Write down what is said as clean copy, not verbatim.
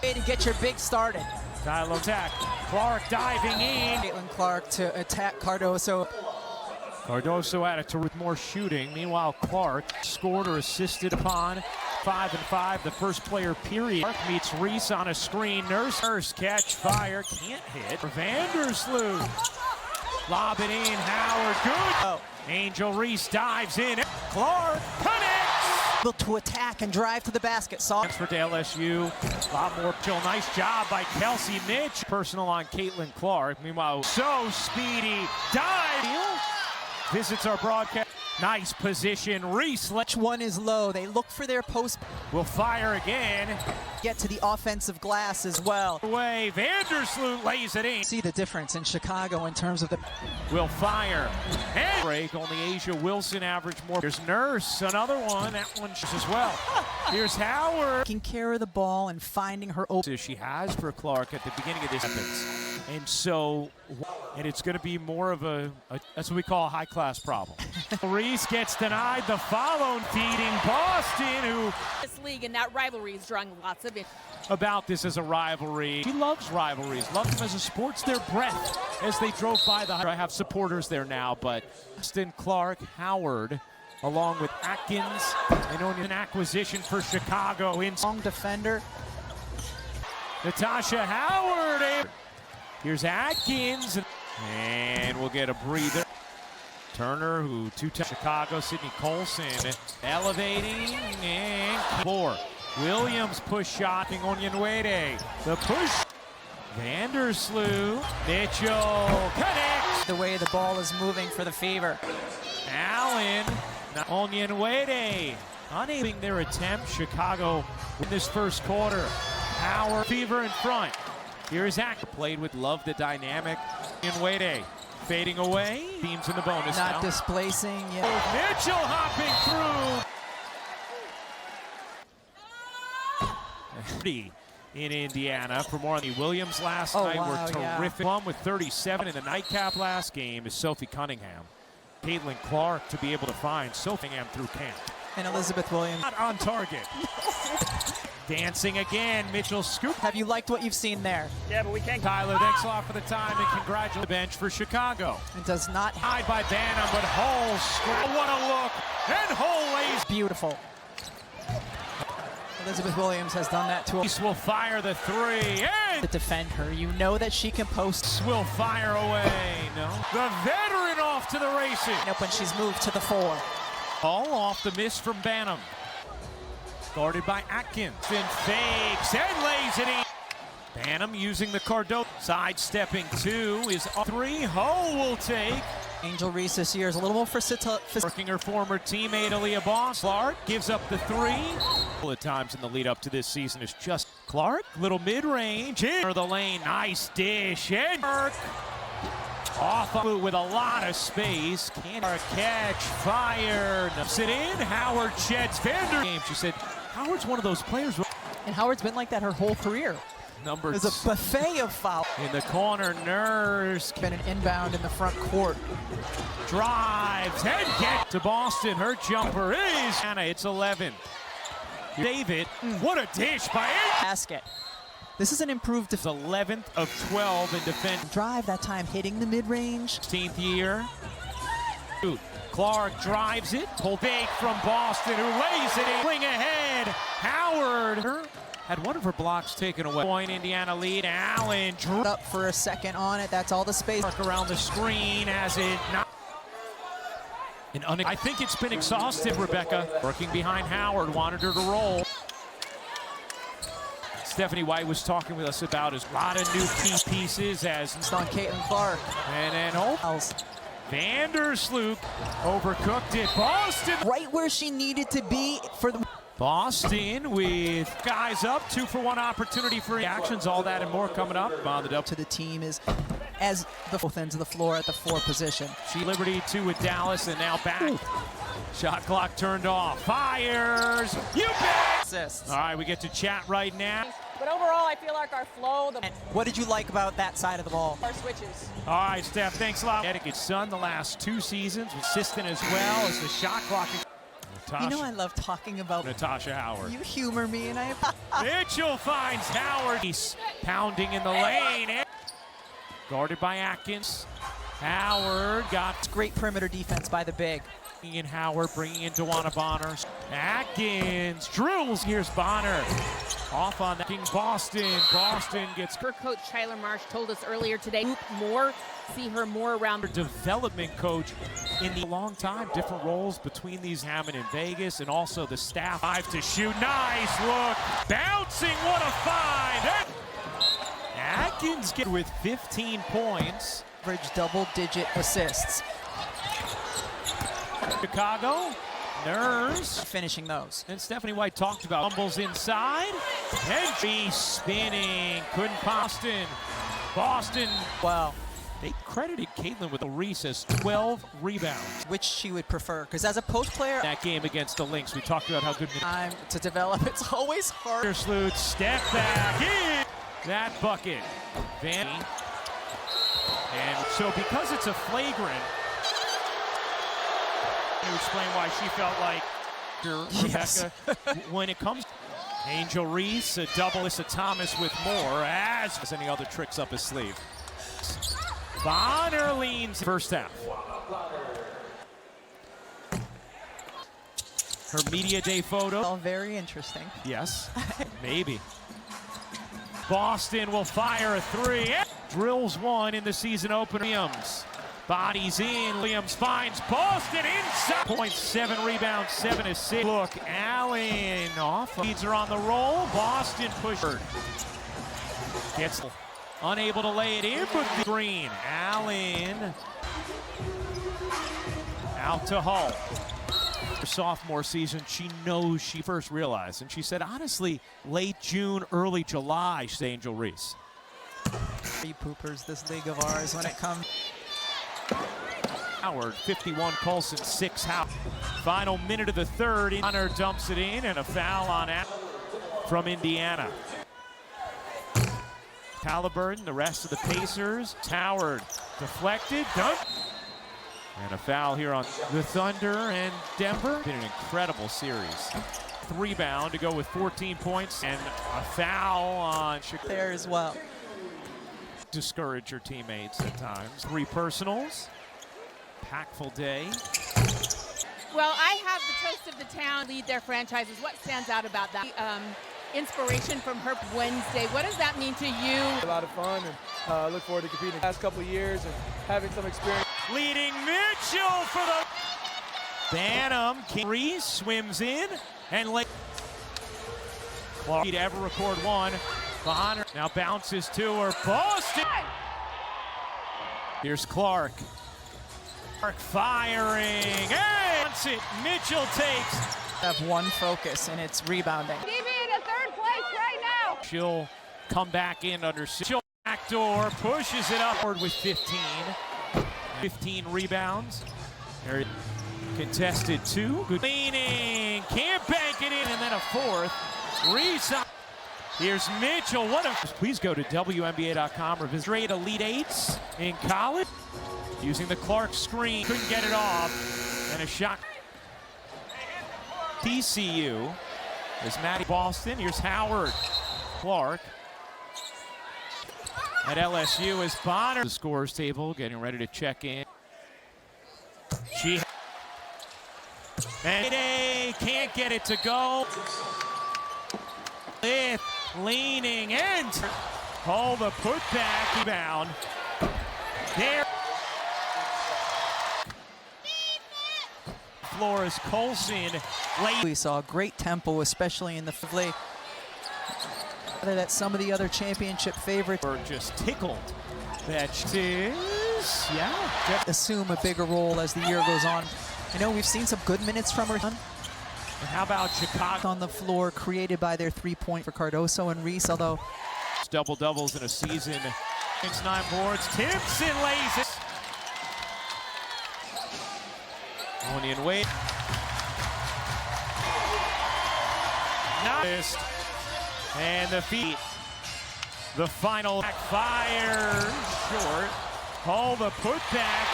Way to get your big started. Dial attack. Clark diving in. Caitlin Clark to attack Cardoso. Cardoso at it with more shooting. Meanwhile, Clark scored or assisted upon 5-5, the first player period. Clark meets Reese on a screen. Nurse catch, fire, can't hit. Vandersloot. Lob it in, Howard, good. Oh. Angel Reese dives in. Clark connects. To attack and drive to the basket. For LSU. A lot more chill. Nice job by Kelsey Mitch. Personal on Caitlin Clark. Meanwhile, so speedy. Dive. Visits our broadcast. Nice position. Reese. Which one is low? They look for their post. Will fire again. Get to the offensive glass as well. Away. Vandersloot lays it in. See the difference in Chicago in terms of the. Will fire. And break. Only Asia Wilson averaged more. Here's Nurse. Another one. That one as well. Here's Howard. Taking care of the ball and finding her open. She has for Clark at the beginning of this. And so, and it's going to be more of that's what we call a high-class problem. Reese gets denied the follow, feeding Boston, who this league and that rivalry is drawing lots of it. About this as a rivalry. She loves rivalries, loves them as a sports. Their breath as they drove by the. I have supporters there now, but Boston, Clark, Howard, along with Atkins, and only an acquisition for Chicago. In long defender. Natasha Howard. Here's Atkins, and we'll get a breather. Turner, who two-time Chicago, Sydney Colson, elevating, and floor. Williams push shot, Onyenwede. The push, Vandersloot, Mitchell, connects. The way the ball is moving for the Fever. Allen, Onyenwede, unable their attempt. Chicago in this first quarter. Howard, Fever in front. Here's Act. Played with love the dynamic. Onyenwede fading away. Beams in the bonus. Not now. Displacing. Yeah. Mitchell hopping through. In Indiana. For more on the Williams last night were terrific. One with 37 in the nightcap last game is Sophie Cunningham. Caitlin Clark to be able to find Sophie Cunningham through camp. And Elizabeth Williams. Not on target. Dancing again, Mitchell scoop. Have you liked what you've seen there? Yeah, but we can't. Tyler, thanks a lot for the time and congratulate the bench for Chicago. It does not hide by Banham, but Hull score. What a look! And Hull lays. Beautiful. Elizabeth Williams has done that to her. Will fire the three and to defend her. You know that she can post. Will fire away. No. The veteran off to the races. When she's moved to the 4. All off the miss from Banham. Guarded by Atkins. Then fakes and lays it in. Banham using the Cardo. Sidestepping 2 is 3. Hull will take. Angel Reese this year is a little more versatile. Working her former teammate Aaliyah Boss. Clark gives up the 3. At times in the lead up to this season is just Clark. Little mid-range. In the lane. Nice dish. And Clark. Off with a lot of space. Can't catch. Fire. Nups it in. Howard sheds Vander. Game. She said, Howard's one of those players. And Howard's been like that her whole career. There's a buffet of fouls. In the corner, Nurse. Been an inbound in the front court. Drives and get to Boston. Her jumper is Anna. It's 11. David, what a dish by basket. This is an improved 11th of 12 in defense. Drive that time hitting the mid-range. 16th year. Clark drives it. Pulled big from Boston, who lays it in. Swing ahead. Howard had one of her blocks taken away. Point Indiana lead. Allen drew up for a second on it. That's all the space. Around the screen as it not. I think it's been exhaustive, Rebecca. Working behind Howard, wanted her to roll. Stephanie White was talking with us about a lot of new key pieces as it's on Caitlin Clark. And then Vandersloot overcooked it. Boston right where she needed to be for the Boston with guys up. 2-for-1 opportunity for reactions. All that and more coming up on the double. To the team is as the both ends of the floor at the 4 position. She Liberty 2 with Dallas and now back. Shot clock turned off. Fires. You bet. Assists. All right, we get to chat right now. But overall, I feel like our flow. What did you like about that side of the ball? Our switches. All right, Steph, thanks a lot. Connecticut's son the last 2 seasons, assistant as well as the shot clock. Natasha. You know I love talking about Natasha Howard. You humor me, and I. Mitchell finds Howard. He's pounding in the lane. Guarded by Atkins. Howard got Great perimeter defense by the big. in Howard, bringing in DeWanna Bonner. Atkins drills. Here's Bonner. Off on that. Boston. Boston gets Her coach, Tyler Marsh, told us earlier today, see her more around. her development coach in the long time. Different roles between these Hammond and Vegas, and also the staff. 5 to shoot. Nice look. Bouncing. What a find. Atkins get with 15 points. Average double-digit assists. Chicago, Nurse. Finishing those. And Stephanie White talked about fumbles inside. Henry spinning. Couldn't Boston. Boston. Wow. They credited Caitlin with a Reese as 12 rebounds. Which she would prefer, because as a post player, That game against the Lynx, we talked about how good time to develop. It's always hard. Sloot step back in that bucket. Van. And so because it's a flagrant, to explain why she felt like Yes. Rebecca. When it comes Angel Reese, a double, Alyssa Thomas with more, as any other tricks up his sleeve. Bonner leans first half. Her media day photo. All very interesting. Yes, maybe. Boston will fire a three. Drills one in the season opener. Williams. Bodies in. Williams finds Boston inside. 0.7 rebounds, 7 assists. Look, Allen off. Leads are on the roll. Boston pushed. Gets unable to lay it in, but Green. Allen out to Hull. Her sophomore season, she knows she first realized, and she said, honestly, late June, early July, said Angel Reese. Three poopers, this league of ours, when it comes. Howard, 51, Colson, 6 Howard. Final minute of the third. Bonner dumps it in, and a foul on from Indiana. Halliburton, the rest of the Pacers. Howard deflected, dunk. And a foul here on the Thunder and Denver. Been an incredible series. Rebound to go with 14 points, and a foul on Chicago. There as well. Discourage your teammates at times. 3 personals. Packful day. Well, I have the toast of the town lead their franchises. What stands out about that? Inspiration from her Wednesday. What does that mean to you? A lot of fun, and look forward to competing the last couple of years and having some experience. Leading Mitchell for the Bantam. Reese swims in and Clark to ever record one. Bonner now bounces to her. Boston. Here's Clark. Clark firing. Hey! Wants it. Mitchell takes. Have one focus, and it's rebounding. DB in a third place right now. She'll come back in under. She'll backdoor, pushes it upward with 15. 15 rebounds. There, contested 2. Good leaning. Can't bank it in, and then a 4th. Reese. Here's Mitchell. What a. Please go to WNBA.com or visit Elite Eights in college. Using the Clark screen. Couldn't get it off. And a shot. TCU. There's Maddie Boston. Here's Howard. Clark. At LSU is Bonner. The scores table getting ready to check in. And can't get it to go. Leaning and hold the putback rebound. There. Flores Colson. We saw great tempo, especially in the play. That some of the other championship favorites Were just tickled. That is, yeah. assume a bigger role as the year goes on. I know we've seen some good minutes from her. And how about Chicago? On the floor, created by their 3-point for Cardoso and Reese, although Double doubles in a season. It's 9 boards. Timpson lays it. Onion Wade. Nice. And the feet. The final fire short. All the putback.